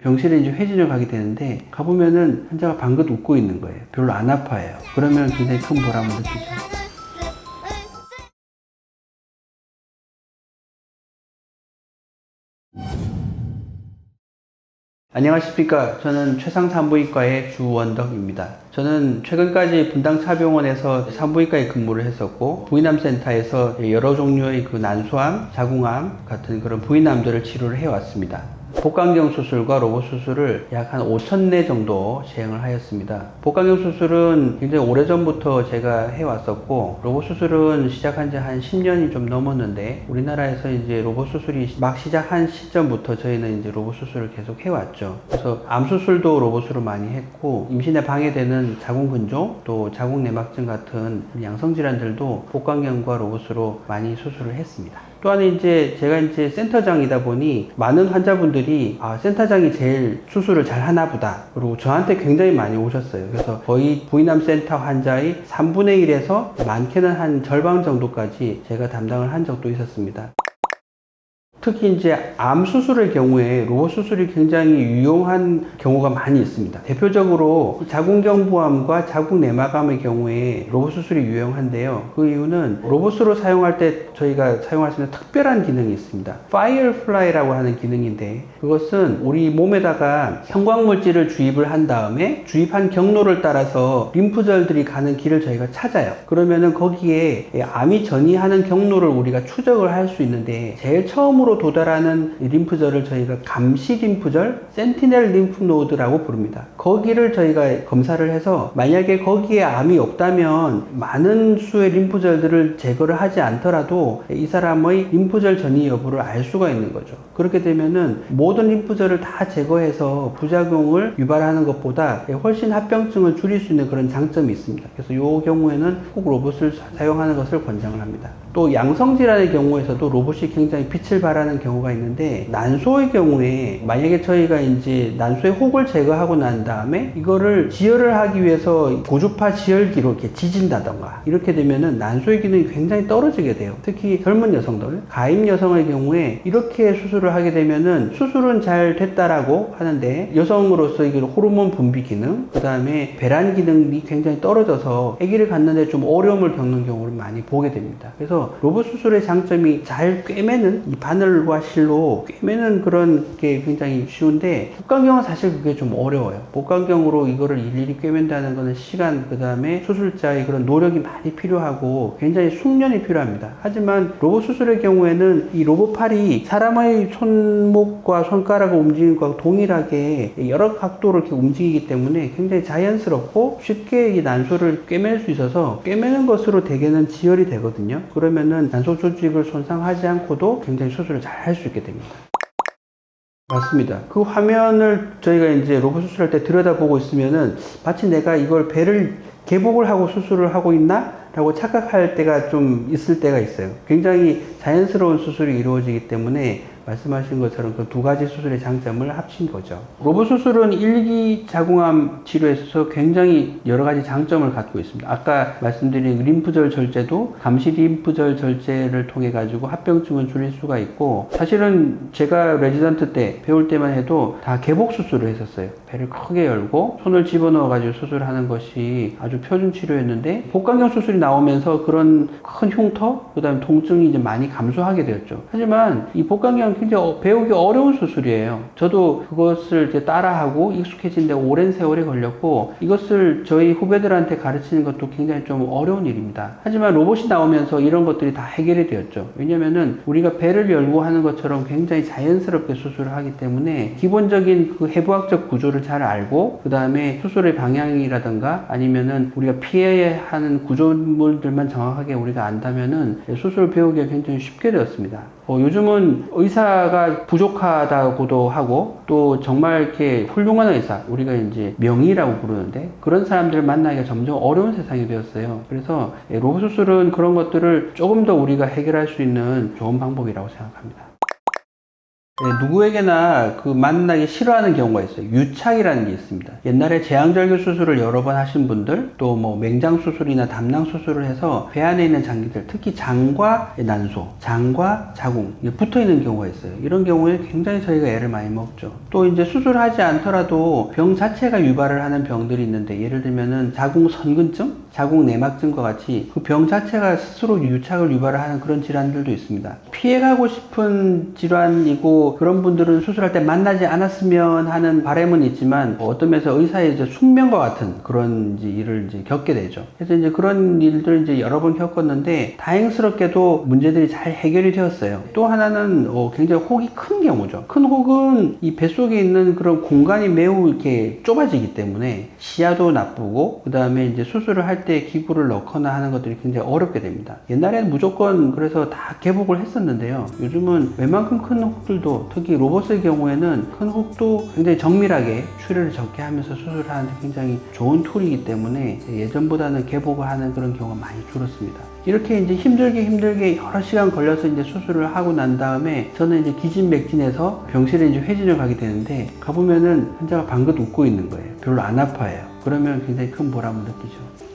병실에 이제 회진을 가게 되는데 가보면은 환자가 방긋 웃고 있는 거예요. 별로 안 아파해요. 그러면 굉장히 큰 보람을 느끼죠. 안녕하십니까. 저는 최상산부인과의 주원덕입니다. 저는 최근까지 분당차병원에서 산부인과에 근무를 했었고 부인암센터에서 여러 종류의 그 난소암, 자궁암 같은 그런 부인암들을 치료를 해왔습니다. 복강경 수술과 로봇 수술을 약 한 5,000회 정도 시행을 하였습니다. 복강경 수술은 굉장히 오래전부터 제가 해왔었고 로봇 수술은 시작한 지 한 10년이 좀 넘었는데 우리나라에서 이제 로봇 수술이 막 시작한 시점부터 저희는 이제 로봇 수술을 계속 해왔죠. 그래서 암 수술도 로봇으로 많이 했고 임신에 방해되는 자궁근종 또 자궁내막증 같은 양성 질환들도 복강경과 로봇으로 많이 수술을 했습니다. 또한 이제 제가 이제 센터장이다 보니 많은 환자분들이 센터장이 제일 수술을 잘 하나 보다. 그리고 저한테 굉장히 많이 오셨어요. 그래서 거의 부인암 센터 환자의 3분의 1에서 많게는 한 절반 정도까지 제가 담당을 한 적도 있었습니다. 특히 이제 암 수술의 경우에 로봇 수술이 굉장히 유용한 경우가 많이 있습니다. 대표적으로 자궁경부암과 자궁내막암의 경우에 로봇 수술이 유용한데요. 그 이유는 로봇으로 사용할 때 저희가 사용할 수 있는 특별한 기능이 있습니다. 파이어플라이라고 하는 기능인데 그것은 우리 몸에다가 형광물질을 주입을 한 다음에 주입한 경로를 따라서 림프절들이 가는 길을 저희가 찾아요. 그러면은 거기에 암이 전이하는 경로를 우리가 추적을 할 수 있는데 제일 처음으로 도달하는 림프절을 저희가 감시 림프절, 센티넬 림프노드라고 부릅니다. 거기를 저희가 검사를 해서 만약에 거기에 암이 없다면 많은 수의 림프절들을 제거를 하지 않더라도 이 사람의 림프절 전이 여부를 알 수가 있는 거죠. 그렇게 되면은 모든 림프절을 다 제거해서 부작용을 유발하는 것보다 훨씬 합병증을 줄일 수 있는 그런 장점이 있습니다. 그래서 이 경우에는 꼭 로봇을 사용하는 것을 권장을 합니다. 또 양성질환의 경우에서도 로봇이 굉장히 빛을 발하는 경우가 있는데 난소의 경우에 만약에 저희가 이제 난소의 혹을 제거하고 난 다음에 이거를 지혈을 하기 위해서 고주파 지혈기로 이렇게 지진다던가 이렇게 되면은 난소의 기능이 굉장히 떨어지게 돼요. 특히 젊은 여성들, 가임 여성의 경우에 이렇게 수술을 하게 되면은 수술은 잘 됐다라고 하는데 여성으로서 이게 호르몬 분비 기능, 그 다음에 배란 기능이 굉장히 떨어져서 아기를 갖는데 좀 어려움을 겪는 경우를 많이 보게 됩니다. 그래서 로봇 수술의 장점이 잘 꿰매는 이 바늘과 실로 꿰매는 그런 게 굉장히 쉬운데 복강경은 사실 그게 좀 어려워요. 복강경으로 이거를 일일이 꿰맨다는 거는 시간 그 다음에 수술자의 그런 노력이 많이 필요하고 굉장히 숙련이 필요합니다. 하지만 로봇 수술의 경우에는 이 로봇팔이 사람의 손목과 손가락을 움직이는 것과 동일하게 여러 각도로 이렇게 움직이기 때문에 굉장히 자연스럽고 쉽게 이 난소를 꿰맬 수 있어서 꿰매는 것으로 대개는 지혈이 되거든요. 그러면은 난소 조직을 손상하지 않고도 굉장히 수술을 잘 할 수 있게 됩니다. 맞습니다. 그 화면을 저희가 이제 로봇 수술할 때 들여다보고 있으면은 마치 내가 이걸 배를 개복을 하고 수술을 하고 있나? 라고 착각할 때가 좀 있을 때가 있어요. 굉장히 자연스러운 수술이 이루어지기 때문에 말씀하신 것처럼 그 두 가지 수술의 장점을 합친 거죠. 로봇 수술은 일기 자궁암 치료에 있어서 굉장히 여러 가지 장점을 갖고 있습니다. 아까 말씀드린 림프절 절제도 감시 림프절 절제를 통해 가지고 합병증을 줄일 수가 있고 사실은 제가 레지던트 때 배울 때만 해도 다 개복 수술을 했었어요. 배를 크게 열고 손을 집어넣어 가지고 수술하는 것이 아주 표준 치료였는데 복강경 수술이 나오면서 그런 큰 흉터, 그 다음에 통증이 이제 많이 감소하게 되었죠. 하지만 이 복강경 굉장히 배우기 어려운 수술이에요. 저도 그것을 이제 따라하고 익숙해지는데 오랜 세월이 걸렸고 이것을 저희 후배들한테 가르치는 것도 굉장히 좀 어려운 일입니다. 하지만 로봇이 나오면서 이런 것들이 다 해결이 되었죠. 왜냐면은 우리가 배를 열고 하는 것처럼 굉장히 자연스럽게 수술을 하기 때문에 기본적인 그 해부학적 구조를 잘 알고 그 다음에 수술의 방향이라든가 아니면은 우리가 피해야 하는 구조물들만 정확하게 우리가 안다면은 수술을 배우기가 굉장히 쉽게 되었습니다. 요즘은 의사가 부족하다고도 하고 또 정말 이렇게 훌륭한 의사, 우리가 이제 명의라고 부르는데 그런 사람들을 만나기가 점점 어려운 세상이 되었어요. 그래서 로봇 수술은 그런 것들을 조금 더 우리가 해결할 수 있는 좋은 방법이라고 생각합니다. 네, 누구에게나 그 만나기 싫어하는 경우가 있어요. 유착이라는 게 있습니다. 옛날에 제왕절개 수술을 여러 번 하신 분들, 또 뭐 맹장 수술이나 담낭 수술을 해서 배 안에 있는 장기들, 특히 장과 난소, 장과 자궁 붙어 있는 경우가 있어요. 이런 경우에 굉장히 저희가 애를 많이 먹죠. 또 이제 수술하지 않더라도 병 자체가 유발을 하는 병들이 있는데, 예를 들면은 자궁 선근증, 자궁 내막증과 같이 그 병 자체가 스스로 유착을 유발을 하는 그런 질환들도 있습니다. 피해가고 싶은 질환이고, 그런 분들은 수술할 때 만나지 않았으면 하는 바람은 있지만, 어떤 면에서 의사의 이제 숙명과 같은 그런 이제 일을 이제 겪게 되죠. 그래서 이제 그런 일들을 이제 여러 번 겪었는데, 다행스럽게도 문제들이 잘 해결이 되었어요. 또 하나는 굉장히 혹이 큰 경우죠. 큰 혹은 이 뱃속에 있는 그런 공간이 매우 이렇게 좁아지기 때문에 시야도 나쁘고, 그 다음에 이제 수술을 할 때 기구를 넣거나 하는 것들이 굉장히 어렵게 됩니다. 옛날에는 무조건 그래서 다 개복을 했었는데요. 요즘은 웬만큼 큰 혹들도, 특히 로봇의 경우에는 큰 혹도 굉장히 정밀하게 출혈을 적게 하면서 수술을 하는데 굉장히 좋은 툴이기 때문에 예전보다는 개복을 하는 그런 경우가 많이 줄었습니다. 이렇게 이제 힘들게 여러 시간 걸려서 이제 수술을 하고 난 다음에, 저는 이제 기진맥진해서 병실에 이제 회진을 가게 되는데, 가보면은 환자가 방긋 웃고 있는 거예요. 별로 안 아파해요. 그러면 굉장히 큰 보람을 느끼죠.